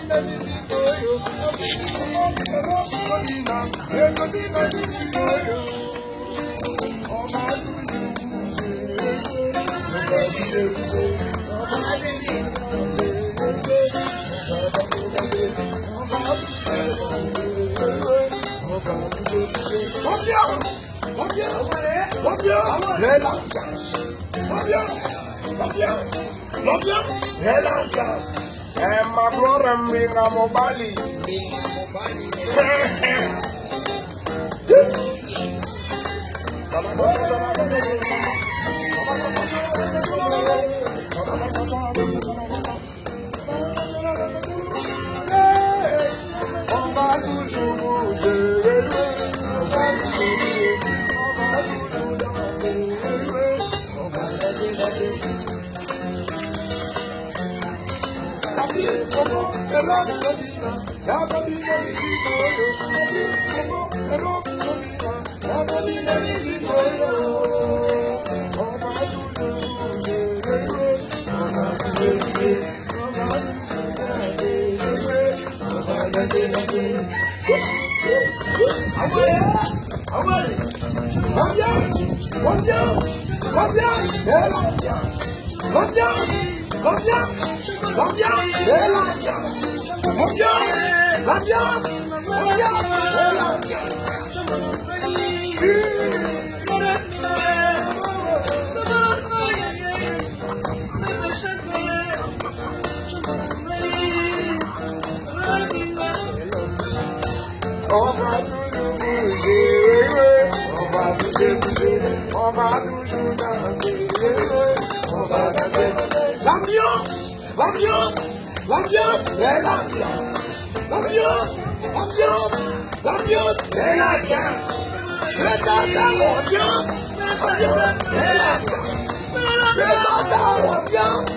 L'ambiance, ma gloire minga mobali. On va toujours bouger, on va toujours danser, on va danser. On va toujours bouger, on va bouger, on va toujours danser, on va danser. L'ambiance, et l'ambiance, et l'ambiance. Le standard ambiance, et l'ambiance. Le standard ambiance,